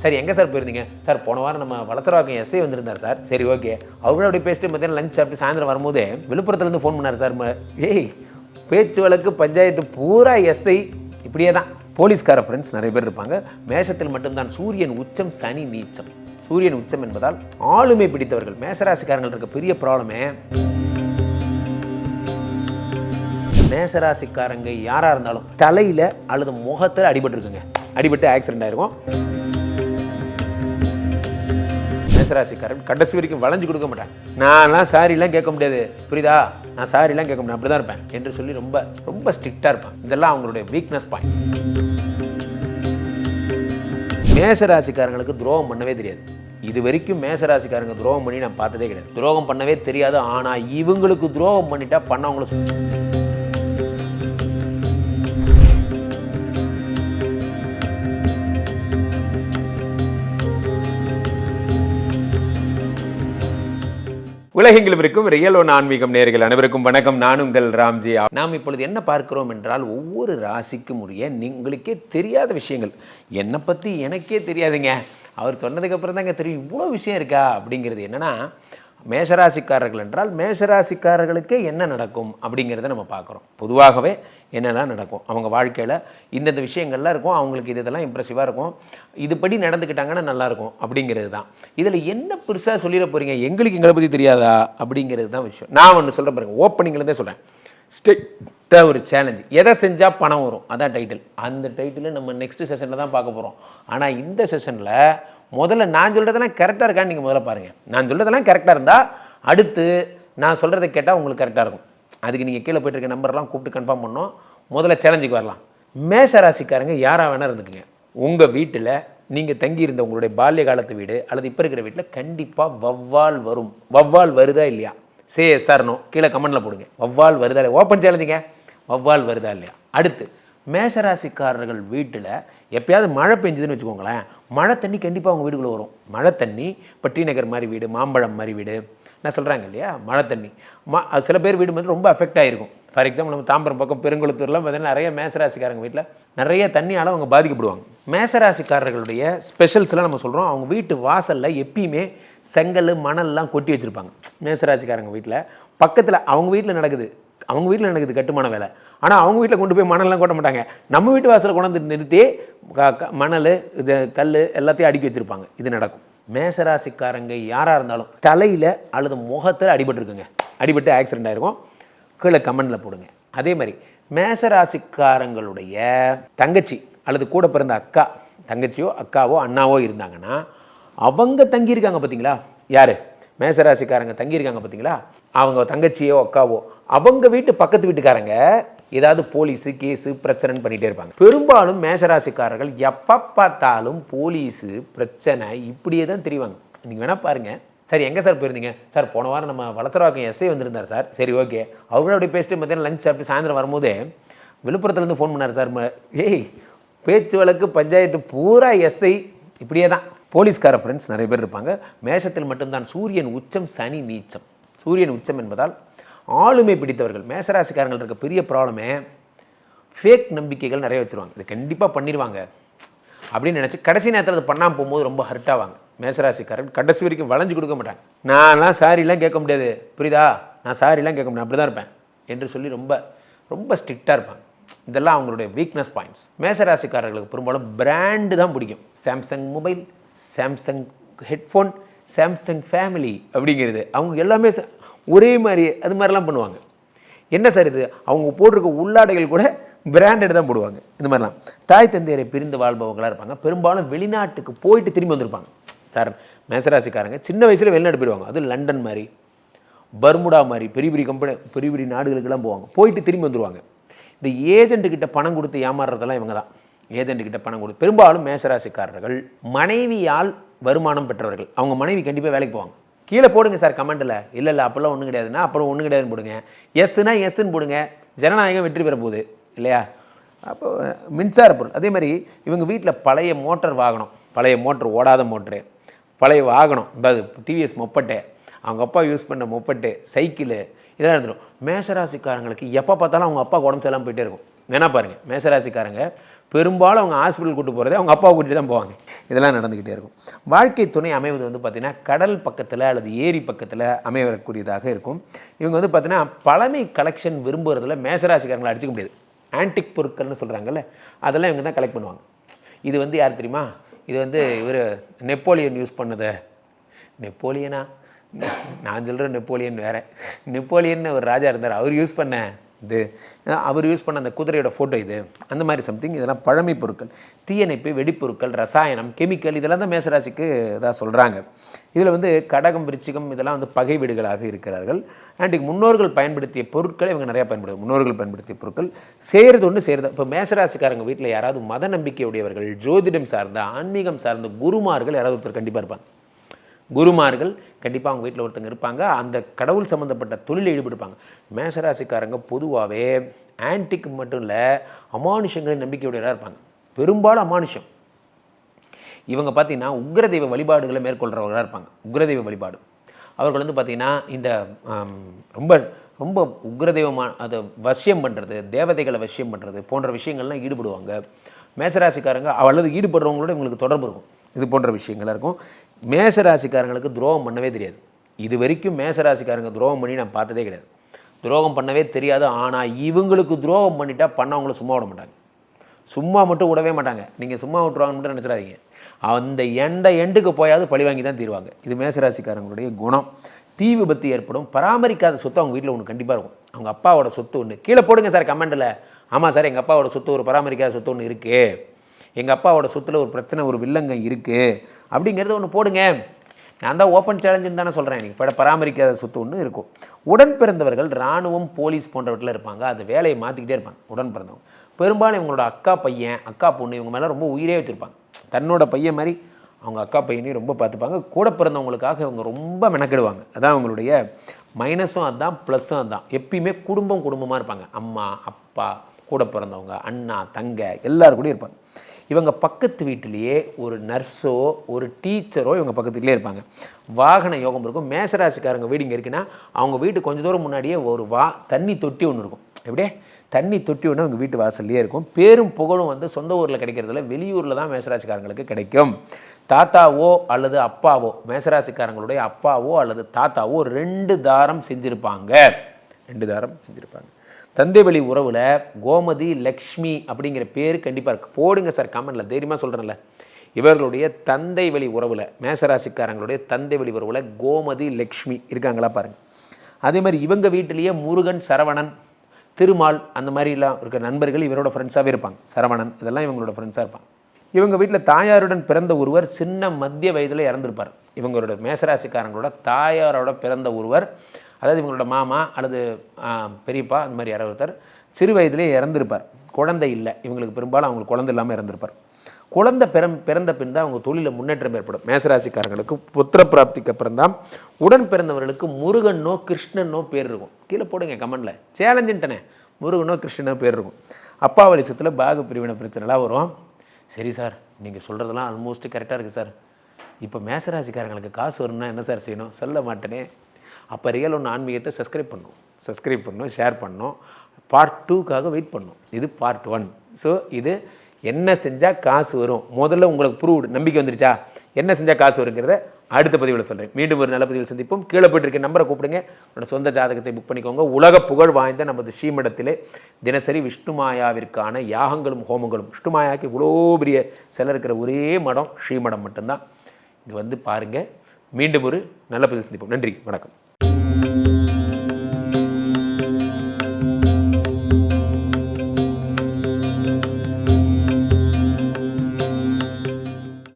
Sir எங்கே sir போயிருந்தீங்க? Sir போன வாரம் நம்ம வளசரவாக்கம் எஸ்ஐ வந்திருந்தார் சார். சரி ஓகே. அவரோட அப்படி பேசிட்டு மத்தியானம் லஞ்ச் சாப்பிட்டு சாயந்தரம் வரும்போது விழுப்புரத்துலேருந்து ஃபோன் பண்ணார் சார். ஏய் பேச்சு வழக்கு பஞ்சாயத்து பூரா எஸ்ஐ இப்படியே தான். போலீஸ்கார ஃப்ரெண்ட்ஸ் நிறைய பேர் இருப்பாங்க. மேஷத்தில் மட்டும்தான் சூரியன் உச்சம் சனி நீச்சம். சூரியன் உச்சம் என்பதால் ஆளுமை பிடித்தவர்கள். மேஷராசிக்காரங்கள் இருக்க பெரிய ப்ராப்ளமே, மேஷராசிக்காரங்க யாராக இருந்தாலும் தலையில் அல்லது முகத்தில் அடிபட்டுருக்குங்க. அடிபட்டு ஆக்சிடென்ட் ஆயிருக்கும். மேஷராசிக்காரன் கடைசி வரைக்கும் வளைஞ்சு கொடுக்க மாட்டேன். நான்லாம் சாரிலாம் கேட்க முடியாது, புரியுதா? நான் சாரிலாம் கேட்க முடியாது, அப்படி தான் இருப்பேன் என்று சொல்லி ரொம்ப ரொம்ப ஸ்ட்ரிக்டாக இருப்பேன். இதெல்லாம் அவங்களுடைய வீக்னஸ் பாயிண்ட். மேஷராசிக்காரங்களுக்கு துரோகம் பண்ணவே தெரியாது. இது வரைக்கும் மேஷராசிக்காரங்க துரோகம் பண்ணி நான் பார்த்ததே கிடையாது. துரோகம் பண்ணவே தெரியாது. ஆனால் இவங்களுக்கு துரோகம் பண்ணிட்டா பண்ணவங்களும் உலகெங்கிலும் இருக்கும் ரியல் ஒன் ஆன்மீகம் நேயர்கள் அனைவருக்கும் வணக்கம். நான் உங்கள் ராம்ஜி. நாம் இப்பொழுது என்ன பார்க்கிறோம் என்றால், ஒவ்வொரு ராசிக்கும் உரிய உங்களுக்கே தெரியாத விஷயங்கள். என்னை பற்றி எனக்கே தெரியாதுங்க, அவர் சொன்னதுக்கப்புறம் தாங்க தெரியும் இவ்வளோ விஷயம் இருக்கா அப்படிங்கிறது. என்னென்னா, மேஷராசிக்காரர்கள் என்றால் மேஷராசிக்காரர்களுக்கே என்ன நடக்கும் அப்படிங்கிறத நம்ம பார்க்குறோம். பொதுவாகவே என்னெல்லாம் நடக்கும் அவங்க வாழ்க்கையில், இந்தந்த விஷயங்கள்லாம் இருக்கும், அவங்களுக்கு இதெல்லாம் இம்ப்ரெசிவாக இருக்கும், இதுபடி நடந்துக்கிட்டாங்கன்னா நல்லாயிருக்கும் அப்படிங்கிறது தான். இதில் என்ன பெருசாக சொல்லிட போகிறீங்க, எங்களுக்கு எங்களை பற்றி தெரியாதா அப்படிங்கிறது தான் விஷயம். நான் ஒன்று சொல்கிறேன் பாருங்க, ஓப்பனிங்லேருந்தே சொல்கிறேன். ஸ்ட்ரிக்டாக ஒரு சேலஞ்சு, எதை செஞ்சால் பணம் வரும், அதான் டைட்டில். அந்த டைட்டில் நம்ம நெக்ஸ்ட் செஷனில் தான் பார்க்க போகிறோம். ஆனால் இந்த செஷனில் முதல்ல நான் சொல்கிறதெல்லாம் கரெக்டாக இருக்கான்னு நீங்கள் முதல்ல பாருங்கள். நான் சொல்கிறதெல்லாம் கரெக்டாக இருந்தால் அடுத்து நான் சொல்கிறத கேட்டால் உங்களுக்கு கரெக்டாக இருக்கும். அதுக்கு நீங்கள் கீழே போய்ட்டு இருக்க நம்பர்லாம் கூப்பிட்டு கன்ஃபார்ம் பண்ணோம். முதல்ல சேலஞ்சுக்கு வரலாம். மேஷராசிக்காரங்க யாராக வேணா இருந்துக்குங்க. உங்கள் வீட்டில் நீங்கள் தங்கியிருந்த உங்களுடைய பால்ய காலத்து வீடு அல்லது இப்போ இருக்கிற வீட்டில் கண்டிப்பாக வவ்வால் வரும். வவ்வால் வருதா இல்லையா? சார்னோ கீழே கமெண்டில் போடுங்க. வவ்வால் வருதா இல்லையா? ஓப்பன் சேலஞ்சுங்க. வவ்வால் வருதா இல்லையா? அடுத்து, மேஷராசிக்காரர்கள் வீட்டில் எப்பயாவது மழை பெஞ்சுதுன்னு வச்சுக்கோங்களேன், மழை தண்ணி கண்டிப்பாக அவங்க வீடுக்குள்ளே வரும். மழை தண்ணி இப்போ டி நகர் மாதிரி வீடு, மாம்பழம் மாதிரி வீடு நான் சொல்கிறாங்க இல்லையா, மழை தண்ணி சில பேர் வீடு வந்து ரொம்ப அஃபெக்ட் ஆகிருக்கும். ஃபார் எக்ஸாம்பிள் நம்ம தாம்பரம் பக்கம் பெருங்குளத்தூர்லாம் பார்த்தீங்கன்னா நிறைய மேஷராசிக்காரங்க வீட்டில் நிறைய தண்ணியால் அவங்க பாதிக்கப்படுவாங்க. மேஷராசிக்காரர்களுடைய ஸ்பெஷல்ஸ்லாம் நம்ம சொல்கிறோம். அவங்க வீட்டு வாசலில் எப்பயுமே செங்கல் மணல்லாம் கொட்டி வச்சுருப்பாங்க. மேஷராசிக்காரங்க வீட்டில் பக்கத்தில் அவங்க வீட்டில் நடக்குது கட்டுமான வேலை. ஆனால் அவங்க வீட்டில் கொண்டு போய் மணல்லாம் கொட்ட மாட்டாங்க. நம்ம வீட்டு வாசலை கொண்டு வந்து நிறுத்தி மணல் கல் எல்லாத்தையும் அடுக்கி வச்சுருப்பாங்க. இது நடக்கும். மேஷராசிக்காரங்க யாராக இருந்தாலும் தலையில் அல்லது முகத்தில் அடிபட்டுருக்குங்க. அடிபட்டு ஆக்சிடென்ட் ஆகிருக்கும். கீழே கமெண்டில் போடுங்க. அதே மாதிரி மேஷராசிக்காரங்களுடைய தங்கச்சி அல்லது கூட பிறந்த அக்கா, தங்கச்சியோ அக்காவோ அண்ணாவோ இருந்தாங்கன்னா அவங்க தங்கியிருக்காங்க பார்த்தீங்களா? யார்? மேஷராசிக்காரங்க தங்கியிருக்காங்க பார்த்தீங்களா? அவங்க தங்கச்சியோ அக்காவோ அவங்க வீட்டு பக்கத்து வீட்டுக்காரங்க ஏதாவது போலீஸு கேஸு பிரச்சனைன்னு பண்ணிகிட்டே இருப்பாங்க. பெரும்பாலும் மேஷராசிக்காரர்கள் எப்போ பார்த்தாலும் போலீஸு பிரச்சனை இப்படியே தான் தெரிவாங்க. நீங்கள் வேணால் பாருங்கள். சார் எங்கே சார் போயிருந்தீங்க? சார் போன வாரம் நம்ம வளசரவாக்கம் எஸ்ஐ வந்திருந்தார் சார். சரி ஓகே. அவரோட அப்படி பேசிட்டு மத்தியானம் லஞ்ச் சாப்பிட்டு சாயந்தரம் வரும்போது விழுப்புரத்துலேருந்து ஃபோன் பண்ணார் சார். ஏய் பேச்சு வழக்கு பஞ்சாயத்து பூரா எஸ்ஐ இப்படியே தான். போலீஸ்கார ஃப்ரெண்ட்ஸ் நிறைய பேர் இருப்பாங்க. மேஷத்தில் மட்டும்தான் சூரியன் உச்சம் சனி நீச்சம். சூரியன் உச்சம் என்பதால் ஆளுமை பிடித்தவர்கள். மேஷராசிக்காரங்கள் இருக்க பெரிய ப்ராப்ளமே, ஃபேக் நம்பிக்கைகள் நிறைய வச்சுருவாங்க. இது கண்டிப்பாக பண்ணிடுவாங்க அப்படின்னு நினச்சி கடைசி நேரத்தில் அது பண்ணாமல் போகும்போது ரொம்ப ஹர்ட் ஆவாங்க. மேஷராசிக்காரன் கடைசி வரைக்கும் வளைஞ்சு கொடுக்க மாட்டாங்க. நான்லாம் சாரிலாம் கேட்க முடியாது, புரியுதா? நான் சாரிலாம் கேட்க முடியாது, அப்படி தான் இருப்பேன் என்று சொல்லி ரொம்ப ரொம்ப ஸ்ட்ரிக்டாக இருப்பாங்க. இதெல்லாம் அவங்களுடைய வீக்னஸ் பாயிண்ட்ஸ். மேஷராசிக்காரர்களுக்கு பெரும்பாலும் பிராண்டு தான் பிடிக்கும். Samsung mobile, Samsung headphone, Samsung family அப்படிங்கிறது அவங்க எல்லாமே ஒரே மாதிரி அது மாதிரிலாம் பண்ணுவாங்க. என்ன சார் இது? அவங்க போட்டிருக்க உள்ளாடைகள் கூட பிராண்டட் தான் போடுவாங்க. இந்த மாதிரிலாம் தாய் தந்தையரை பிரிந்து வாழ்பவங்களாக இருப்பாங்க. பெரும்பாலும் வெளிநாட்டுக்கு போயிட்டு திரும்பி வந்திருப்பாங்க. சார் மேஷராசிக்காரங்க சின்ன வயசில் வெளிநாடு போயிடுவாங்க. அது லண்டன் மாதிரி, பர்முடா மாதிரி பெரிய பெரிய கம்பெனி, பெரிய பெரிய நாடுகளுக்கெல்லாம் போவாங்க. போயிட்டு திரும்பி வந்துடுவாங்க. இந்த ஏஜென்ட்டுக்கிட்ட பணம் கொடுத்து ஏமாறுறதெல்லாம் இவங்க தான். ஏஜென்ட்டுக்கிட்ட பணம் கொடுத்து பெரும்பாலும் மேஷராசிக்காரர்கள் மனைவியால் வருமானம் பெற்றவர்கள். அவங்க மனைவி கண்டிப்பாக வேலைக்கு போவாங்க. கீழே போடுங்க சார் கமெண்ட்டில். இல்லை அப்போல்லாம் ஒன்றும் கிடையாதுன்னா அப்புறம் ஒன்றும் கிடையாதுன்னு போடுங்க. எஸ்னா எஸ்ன்னு போடுங்க. ஜனநாயகம் வெற்றி பெற போகுது இல்லையா? அப்போ மின்சார பொருள் அதே மாதிரி இவங்க வீட்டில் பழைய மோட்டர் வாகனம், பழைய மோட்ரு, ஓடாத மோட்ரு, பழைய வாகனம், அதாவது டிவிஎஸ் மொப்பட்டை, அவங்க அப்பா யூஸ் பண்ண மொப்பட்டு, சைக்கிளு இதெல்லாம் இருந்துடும். மேஷராசிக்காரங்களுக்கு எப்போ பார்த்தாலும் அவங்க அப்பா உடம்பு சரியில்லாமல் போயிட்டே இருக்கும். வேணா பாருங்கள். மேஷராசிக்காரங்க பெரும்பாலும் அவங்க ஹாஸ்பிட்டல் கூட்டு போகிறதே அவங்க அப்பாவை கூட்டிட்டு தான் போவாங்க. இதெல்லாம் நடந்துக்கிட்டே இருக்கும். வாழ்க்கை துணை அமைவது வந்து பார்த்திங்கன்னா கடல் பக்கத்தில் அல்லது ஏரி பக்கத்தில் அமையக்கூடியதாக இருக்கும். இவங்க வந்து பார்த்திங்கன்னா பழமை கலெக்ஷன் விரும்புகிறதுல மேஷராசிக்காரங்களை அடிச்சுக்க முடியாது. ஆன்டிக் பொருட்கள்னு சொல்கிறாங்கல்ல, அதெல்லாம் இவங்க தான் கலெக்ட் பண்ணுவாங்க. இது வந்து யார் தெரியுமா? இது வந்து இவர் நெப்போலியன் யூஸ் பண்ணது. நெப்போலியனா? நான் சொல்கிற நெப்போலியன் வேறு. நெப்போலியன் ஒரு ராஜா இருந்தார், அவர் யூஸ் பண்ண இது, அவர் யூஸ் பண்ண அந்த குதிரையோட ஃபோட்டோ இது, அந்த மாதிரி சம்திங். இதெல்லாம் பழமை பொருட்கள், தீயணைப்பு, வெடிப்பொருட்கள், ரசாயனம், கெமிக்கல், இதெல்லாம் தான் மேஷராசிக்கு இதாக சொல்கிறாங்க. இதில் வந்து கடகம், விருச்சிகம் இதெல்லாம் வந்து பகை வீடுகளாக இருக்கிறார்கள். அன்றைக்கு முன்னோர்கள் பயன்படுத்திய பொருட்களை இவங்க நிறையா பயன்படுத்தும். முன்னோர்கள் பயன்படுத்திய பொருட்கள் செய்கிறது ஒன்று செய்கிறது. இப்போ மேஷராசிக்காரங்க வீட்டில் யாராவது மத நம்பிக்கையுடையவர்கள், ஜோதிடம் சார்ந்த, ஆன்மீகம் சார்ந்த குருமார்கள் யாராவது ஒருத்தர் கண்டிப்பாக இருப்பாங்க. குருமார்கள் கண்டிப்பாக அவங்க வீட்டில் ஒருத்தங்க இருப்பாங்க. அந்த கடவுள் சம்மந்தப்பட்ட தொழிலில் ஈடுபடுப்பாங்க. மேஷராசிக்காரங்க பொதுவாகவே ஆன்டிக் மட்டும் இல்லை, அமானுஷங்களின் நம்பிக்கையுடையவராக இருப்பாங்க. பெரும்பாலும் அமானுஷம். இவங்க பார்த்திங்கன்னா உக்ரதெய்வ வழிபாடுகளை மேற்கொள்கிறவர்களாக இருப்பாங்க. உக்ரதெய்வ வழிபாடு அவர்கள் வந்து பார்த்திங்கன்னா இந்த ரொம்ப ரொம்ப உக்ரதெய்வமாக அதை வசியம் பண்ணுறது, தேவதைகளை வசியம் பண்ணுறது போன்ற விஷயங்கள்லாம் ஈடுபடுவாங்க. மேஷராசிக்காரங்க அல்லது ஈடுபடுறவங்களோட இவங்களுக்கு தொடர்பு இருக்கும். இது போன்ற விஷயங்களாக இருக்கும். மேஷராசிக்காரங்களுக்கு துரோகம் பண்ணவே தெரியாது. இது வரைக்கும் மேஷராசிக்காரங்க துரோகம் பண்ணி நான் பார்த்ததே கிடையாது. துரோகம் பண்ணவே தெரியாது. ஆனால் இவங்களுக்கு துரோகம் பண்ணிட்டா பண்ணவங்கள சும்மா விட மாட்டாங்க. சும்மா மட்டும் விடவே மாட்டாங்க. நீங்கள் சும்மா விட்டுருவாங்கன்னு மட்டும் நினச்சிடாதீங்க. அந்த எண்டுக்கு போயாவது பழி வாங்கி தான் தீருவாங்க. இது மேஷராசிக்காரங்களுடைய குணம். தீ விபத்து ஏற்படும். பராமரிக்காத சொத்து அவங்க வீட்டில் ஒன்று கண்டிப்பாக இருக்கும். அவங்க அப்பாவோட சொத்து ஒன்று கீழே போடுங்க சார் கமெண்டில். ஆமாம் சார், எங்கள் அப்பாவோட சொத்து ஒரு பராமரிக்காத சொத்து ஒன்று இருக்குது, எங்கள் அப்பாவோட சொத்தில் ஒரு பிரச்சனை, ஒரு வில்லங்க இருக்குது அப்படிங்கிறது ஒன்று போடுங்க. நான் தான் ஓப்பன் சேலஞ்சுன்னு தானே சொல்கிறேன். எனக்கு பராமரிக்காத சொத்து ஒன்று இருக்கும். உடன் பிறந்தவர்கள் இராணுவம், போலீஸ் போன்றவற்றில் இருப்பாங்க. அது வேலையை மாற்றிக்கிட்டே இருப்பாங்க. உடன் பிறந்தவங்க பெரும்பாலும் இவங்களோட அக்கா பையன், அக்கா பொண்ணு இவங்க மேலே ரொம்ப உயிரே வச்சுருப்பாங்க. தன்னோட பையன் மாதிரி அவங்க அக்கா பையனையும் ரொம்ப பார்த்துப்பாங்க. கூட பிறந்தவங்களுக்காக இவங்க ரொம்ப மெனக்கெடுவாங்க. அதான் அவங்களுடைய மைனஸும் அதுதான், ப்ளஸ்ஸும் அதுதான். எப்பயுமே குடும்பமாக இருப்பாங்க. அம்மா, அப்பா, கூட பிறந்தவங்க, அண்ணா, தங்க எல்லாரும் கூட இருப்பாங்க. இவங்க பக்கத்து வீட்டிலேயே ஒரு நர்ஸோ ஒரு டீச்சரோ இவங்க பக்கத்து வீட்டிலே இருப்பாங்க. வாகன யோகம் இருக்கும். மேஷராசிக்காரங்க வீடு இங்கே இருக்குன்னா அவங்க வீட்டு கொஞ்சம் தூரம் முன்னாடியே ஒரு தண்ணி தொட்டி ஒன்று இருக்கும். எப்படியே தண்ணி தொட்டி ஒன்று அவங்க வீட்டு வாசல்லையே இருக்கும். பேரும் புகழும் வந்து சொந்த ஊரில் கிடைக்கிறதுல வெளியூரில் தான் மேஷராசிக்காரங்களுக்கு கிடைக்கும். தாத்தாவோ அல்லது அப்பாவோ, மேஷராசிக்காரங்களுடைய அப்பாவோ அல்லது தாத்தாவோ 2 தாரம் செஞ்சுருப்பாங்க. 2 தாரம் செஞ்சுருப்பாங்க. தந்தை வழி உறவில் கோமதி, லக்ஷ்மி அப்படிங்கிற பேர் கண்டிப்பாக இருக்குது. போடுங்க சார் கமெண்டில், தைரியமாக சொல்கிறேன்ல. இவர்களுடைய தந்தை வழி உறவில், மேஷராசிக்காரங்களுடைய தந்தை வழி உறவில் கோமதி, லக்ஷ்மி இருக்காங்களா பாருங்கள். அதே மாதிரி இவங்க வீட்டிலேயே முருகன், சரவணன், திருமால் அந்த மாதிரிலாம் இருக்கிற நண்பர்கள் இவரோட ஃப்ரெண்ட்ஸாகவே இருப்பாங்க. சரவணன் இதெல்லாம் இவங்களோட ஃப்ரெண்ட்ஸாக இருப்பாங்க. இவங்க வீட்டில் தாயாருடன் பிறந்த ஒருவர் சின்ன மத்திய வயதில் இறந்துருப்பார். இவங்களோட மேஷராசிக்காரங்களோட தாயாரோட பிறந்த ஒருவர், அதாவது இவங்களோட மாமா அல்லது பெரியப்பா அந்த மாதிரி யாராவது ஒருத்தர் சிறு வயதிலே இறந்துருப்பார். குழந்தை இல்லை இவங்களுக்கு, பெரும்பாலும் அவங்களுக்கு குழந்தை இல்லாமல் இறந்துருப்பார். குழந்தை பிறந்த பின் தான் அவங்க தொழிலில் முன்னேற்றம் ஏற்படும். மேஷராசிக்காரங்களுக்கு புத்திர பிராப்திக்கு அப்புறம் தான். உடன் பிறந்தவர்களுக்கு முருகனோ கிருஷ்ணனோ பேர் இருக்கும். கீழே போடுங்க கமெண்டில், சேலஞ்சுன்ட்டனே. முருகனோ கிருஷ்ணனோ பேர் இருக்கும். அப்பா வழி சொத்தில் பாக பிரிவினை பிரச்சனைலாம் வரும். சரி சார், நீங்கள் சொல்கிறதெல்லாம் ஆல்மோஸ்ட் கரெக்டாக இருக்குது சார். இப்போ மேஷராசிக்காரங்களுக்கு காசு வரும்னா என்ன சார் செய்யணும்? சொல்ல மாட்டேனே. அப்போ ரியல் ஒன்று ஆன்மீகத்தை சப்ஸ்கிரைப் பண்ணணும், ஷேர் பண்ணணும். பார்ட் 2க்காக வெயிட் பண்ணணும். இது பார்ட் 1. ஸோ இது என்ன செஞ்சால் காசு வரும், முதல்ல உங்களுக்கு ப்ரூவ்டு நம்பிக்கை வந்துருச்சா, என்ன செஞ்சால் காசு வருங்கிறத அடுத்த பதிவில் சொல்கிறேன். மீண்டும் ஒரு நல்ல பதிவில் சந்திப்போம். கீழே போய்ட்டு நம்பரை கூப்பிடுங்க. உங்களோட சொந்த ஜாதகத்தை புக் பண்ணிக்கோங்க. உலக புகழ் வாய்ந்த நமது ஸ்ரீமடத்திலே தினசரி விஷ்ணுமாயாவிற்கான யாகங்களும் ஹோமங்களும், விஷ்ணுமாயாவுக்கு இவ்வளோ பெரிய சில இருக்கிற ஒரே மடம் ஸ்ரீமடம் மட்டும்தான். இங்கே வந்து பாருங்கள். மீண்டும் ஒரு நல்ல பதிவில் சந்திப்போம். நன்றி, வணக்கம்.